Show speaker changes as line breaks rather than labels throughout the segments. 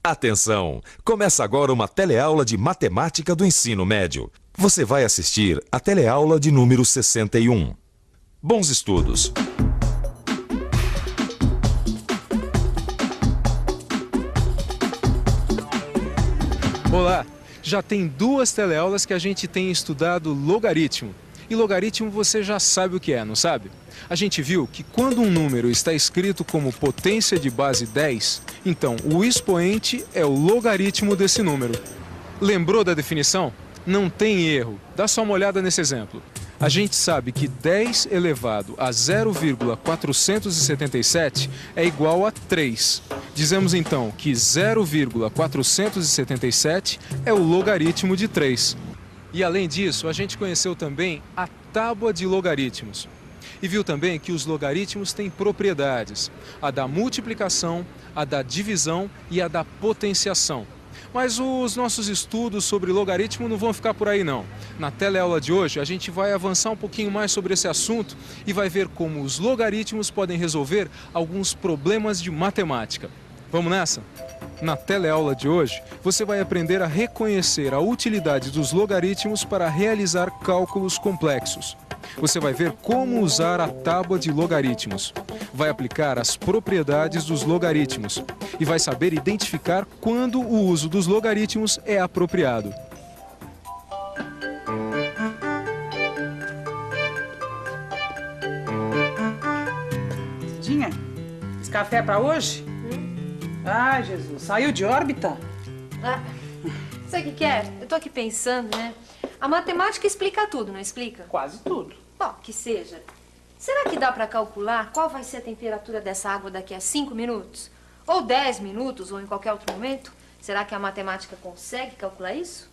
Atenção! Começa agora uma teleaula de matemática do ensino médio. Você vai assistir a teleaula de número 61. Bons estudos!
Olá! Já tem 2 teleaulas que a gente tem estudado logaritmo. E logaritmo você já sabe o que é, não sabe? A gente viu que quando um número está escrito como potência de base 10, então o expoente é o logaritmo desse número. Lembrou da definição? Não tem erro. Dá só uma olhada nesse exemplo. A gente sabe que 10 elevado a 0,477 é igual a 3. Dizemos então que 0,477 é o logaritmo de 3. E além disso, a gente conheceu também a tábua de logaritmos. E viu também que os logaritmos têm propriedades, a da multiplicação, a da divisão e a da potenciação. Mas os nossos estudos sobre logaritmo não vão ficar por aí não. Na teleaula de hoje a gente vai avançar um pouquinho mais sobre esse assunto e vai ver como os logaritmos podem resolver alguns problemas de matemática. Vamos nessa? Na teleaula de hoje, você vai aprender a reconhecer a utilidade dos logaritmos para realizar cálculos complexos. Você vai ver como usar a tábua de logaritmos. Vai aplicar as propriedades dos logaritmos e vai saber identificar quando o uso dos logaritmos é apropriado.
Cidinha, esse café é pra hoje? Ai, Jesus, saiu de órbita?
Ah, sabe o que é? Eu tô aqui pensando, né? A matemática explica tudo, não explica?
Quase tudo.
Bom, que seja. Será que dá pra calcular qual vai ser a temperatura dessa água daqui a 5 minutos? Ou 10 minutos, ou em qualquer outro momento? Será que a matemática consegue calcular isso?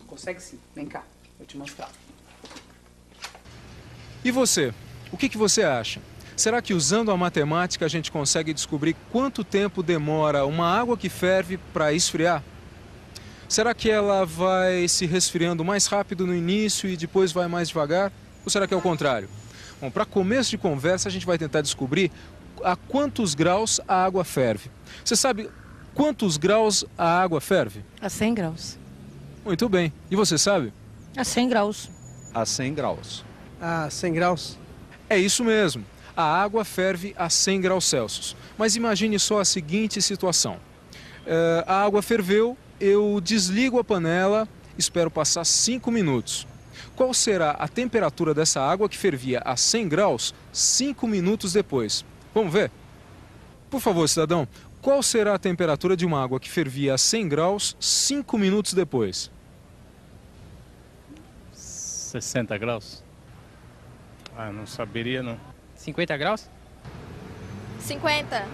Consegue sim. Vem cá, vou te mostrar.
E você? O que você acha? Será que usando a matemática a gente consegue descobrir quanto tempo demora uma água que ferve para esfriar? Será que ela vai se resfriando mais rápido no início e depois vai mais devagar? Ou será que é o contrário? Bom, para começo de conversa a gente vai tentar descobrir a quantos graus a água ferve. Você sabe quantos graus a água ferve?
A 100 graus.
Muito bem. E você sabe?
A 100 graus.
A 100 graus.
A 100 graus?
É isso mesmo. A água ferve a 100 graus Celsius. Mas imagine só a seguinte situação. A água ferveu, eu desligo a panela, espero passar 5 minutos. Qual será a temperatura dessa água que fervia a 100 graus 5 minutos depois? Vamos ver? Por favor, cidadão, qual será a temperatura de uma água que fervia a 100 graus 5 minutos depois?
60 graus? Ah, não saberia não.
50 graus?
50.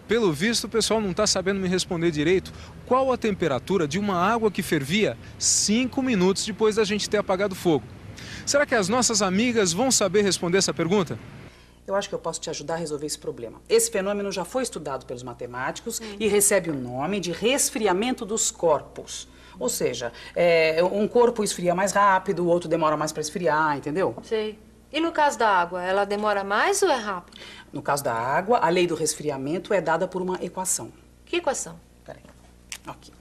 Pelo visto o pessoal não está sabendo me responder direito. Qual a temperatura de uma água que fervia 5 minutos depois da gente ter apagado o fogo? Será que as nossas amigas vão saber responder essa pergunta?
Eu acho que eu posso te ajudar a resolver esse problema. Esse fenômeno já foi estudado pelos matemáticos e recebe o nome de resfriamento dos corpos. Ou seja, um corpo esfria mais rápido, o outro demora mais para esfriar, entendeu?
Sei. E no caso da água, ela demora mais ou é rápido?
No caso da água, a lei do resfriamento é dada por uma equação.
Que equação?
Peraí. Aqui.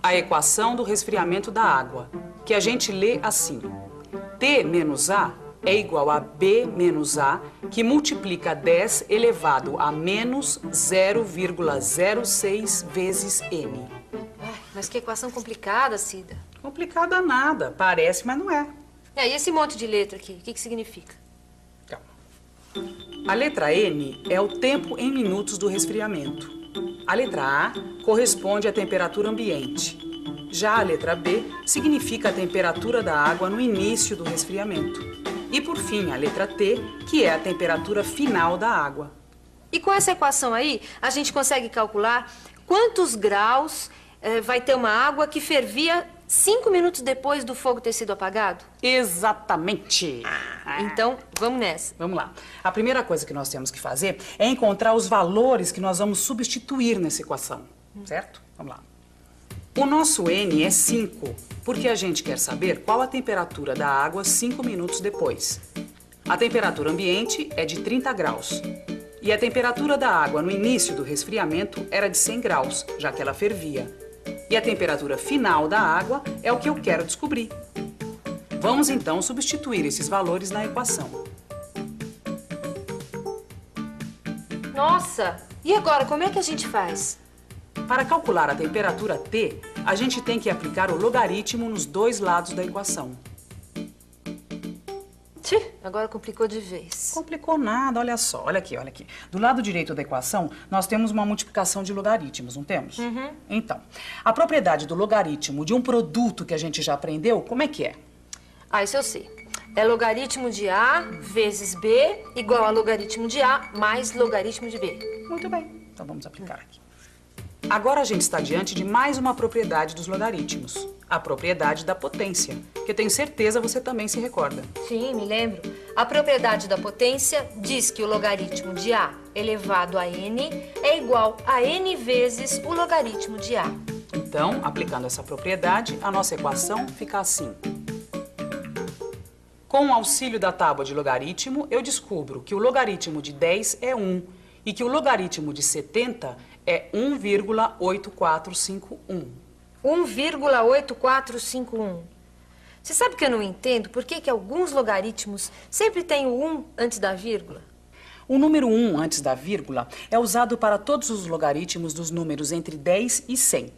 A equação do resfriamento da água, que a gente lê assim. T menos A é igual a B menos A, que multiplica 10 elevado a menos 0,06 vezes N.
Ai, mas que equação complicada, Cida.
Complicada nada. Parece, mas não é.
E esse monte de letra aqui, o que significa?
Calma. A letra N é o tempo em minutos do resfriamento. A letra A corresponde à temperatura ambiente. Já a letra B significa a temperatura da água no início do resfriamento. E, por fim, a letra T, que é a temperatura final da água.
E com essa equação aí, a gente consegue calcular quantos graus vai ter uma água que fervia 5 minutos depois do fogo ter sido apagado?
Exatamente.
Então, vamos nessa.
Vamos lá. A primeira coisa que nós temos que fazer é encontrar os valores que nós vamos substituir nessa equação, certo? Vamos lá. O nosso N é 5, porque a gente quer saber qual a temperatura da água 5 minutos depois. A temperatura ambiente é de 30 graus. E a temperatura da água no início do resfriamento era de 100 graus, já que ela fervia. E a temperatura final da água é o que eu quero descobrir. Vamos então substituir esses valores na equação.
Nossa! E agora, como é que a gente faz?
Para calcular a temperatura T, a gente tem que aplicar o logaritmo nos dois lados da equação.
Agora complicou de vez.
Complicou nada, olha só, olha aqui, olha aqui. Do lado direito da equação, nós temos uma multiplicação de logaritmos, não temos? Então, a propriedade do logaritmo de um produto que a gente já aprendeu, como é que é?
Ah, isso eu sei. É logaritmo de A vezes B igual a logaritmo de A mais logaritmo de B.
Muito bem, então vamos aplicar aqui. Agora a gente está diante de mais uma propriedade dos logaritmos, a propriedade da potência, que eu tenho certeza você também se recorda.
Sim, me lembro. A propriedade da potência diz que o logaritmo de A elevado a n é igual a n vezes o logaritmo de A.
Então, aplicando essa propriedade, a nossa equação fica assim. Com o auxílio da tábua de logaritmo, eu descubro que o logaritmo de 10 é 1 e que o logaritmo de 70 é 1,8451.
1,8451. Você sabe que eu não entendo por que alguns logaritmos sempre têm o 1 antes da vírgula?
O número 1 antes da vírgula é usado para todos os logaritmos dos números entre 10 e 100.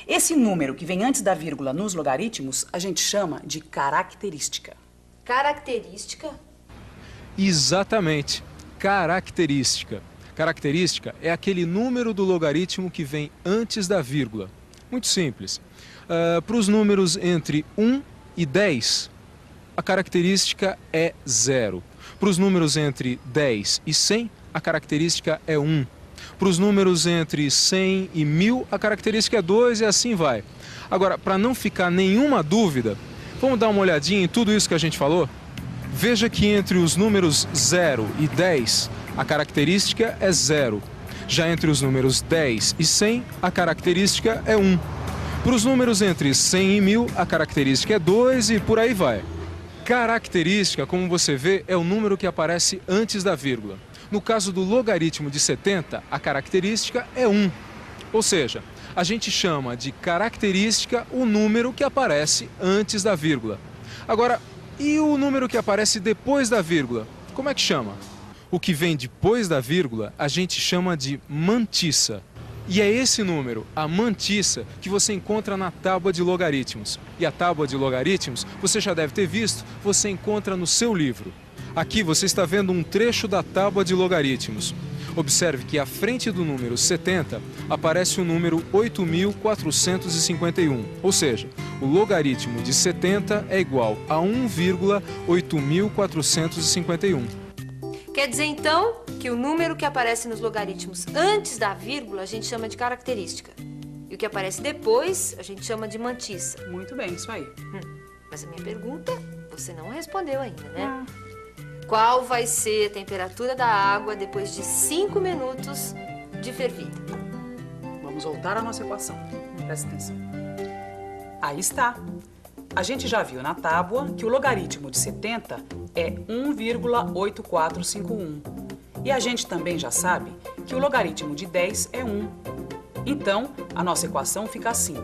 Esse número que vem antes da vírgula nos logaritmos, a gente chama de característica.
Característica?
Exatamente, característica. Característica é aquele número do logaritmo que vem antes da vírgula. Muito simples. Para os números entre 1 e 10, a característica é 0. Para os números entre 10 e 100, a característica é 1. Para os números entre 100 e 1000, a característica é 2 e assim vai. Agora, para não ficar nenhuma dúvida, vamos dar uma olhadinha em tudo isso que a gente falou? Veja que entre os números 0 e 10, a característica é 0. Já entre os números 10 e 100, a característica é 1. Para os números entre 100 e 1000, a característica é 2 e por aí vai. Característica, como você vê, é o número que aparece antes da vírgula. No caso do logaritmo de 70, a característica é 1. Ou seja, a gente chama de característica o número que aparece antes da vírgula. Agora, e o número que aparece depois da vírgula? Como é que chama? O que vem depois da vírgula, a gente chama de mantissa. E é esse número, a mantissa, que você encontra na tábua de logaritmos. E a tábua de logaritmos, você já deve ter visto, você encontra no seu livro. Aqui você está vendo um trecho da tábua de logaritmos. Observe que à frente do número 70 aparece o número 8.451, ou seja, o logaritmo de 70 é igual a 1,8451.
Quer dizer, então, que o número que aparece nos logaritmos antes da vírgula a gente chama de característica. E o que aparece depois a gente chama de mantissa.
Muito bem, isso aí.
Mas a minha pergunta você não respondeu ainda, né? Qual vai ser a temperatura da água depois de 5 minutos de fervida?
Vamos voltar à nossa equação. Presta atenção. Aí está. A gente já viu na tábua que o logaritmo de 70 é 1,8451. E a gente também já sabe que o logaritmo de 10 é 1. Então, a nossa equação fica assim.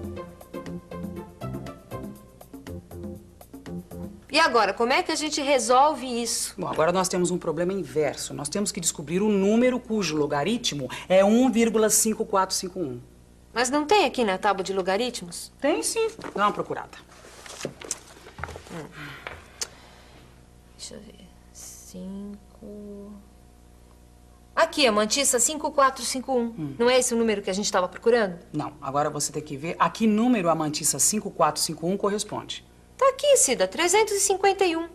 E agora, como é que a gente resolve isso?
Bom, agora nós temos um problema inverso. Nós temos que descobrir o número cujo logaritmo é 1,5451.
Mas não tem aqui na tábua de logaritmos?
Tem sim. Dá uma procurada.
Deixa eu ver. 5... Aqui, a mantissa 5451. Não é esse o número que a gente estava procurando?
Não, agora você tem que ver a que número a mantissa 5451 corresponde.
Tá aqui, Cida, 351.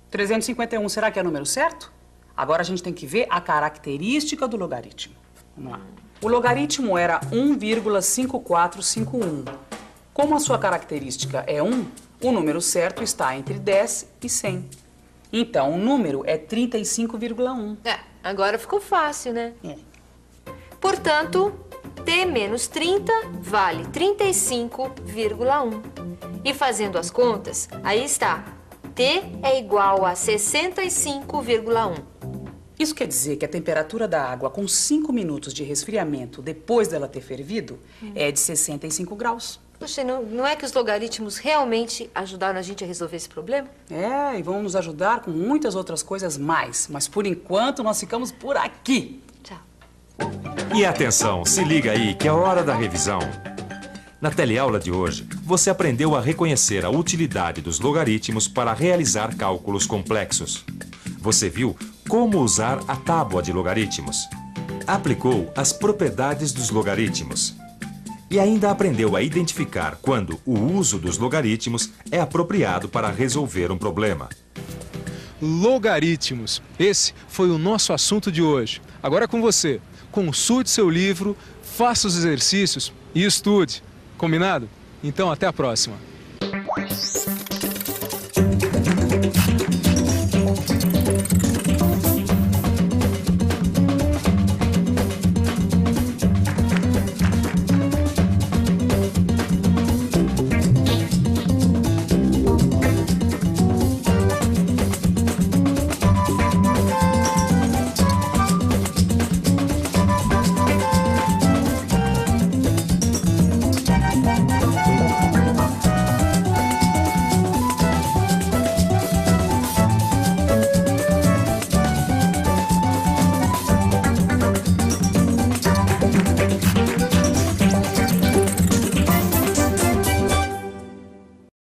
351, será que é o número certo? Agora a gente tem que ver a característica do logaritmo. Vamos lá. O logaritmo era 1,5451. Como a sua característica é 1, o número certo está entre 10 e 100. Então, o número é 35,1.
Agora ficou fácil, né? Portanto, T menos 30 vale 35,1. E fazendo as contas, aí está. T é igual a 65,1.
Isso quer dizer que a temperatura da água com 5 minutos de resfriamento depois dela ter fervido é de 65 graus.
Poxa, não é que os logaritmos realmente ajudaram a gente a resolver esse problema?
É, e vão nos ajudar com muitas outras coisas mais. Mas por enquanto nós ficamos por aqui.
Tchau.
E atenção, se liga aí que é hora da revisão. Na teleaula de hoje, você aprendeu a reconhecer a utilidade dos logaritmos para realizar cálculos complexos. Você viu como usar a tábua de logaritmos. Aplicou as propriedades dos logaritmos. E ainda aprendeu a identificar quando o uso dos logaritmos é apropriado para resolver um problema.
Logaritmos. Esse foi o nosso assunto de hoje. Agora é com você. Consulte seu livro, faça os exercícios e estude. Combinado? Então até a próxima.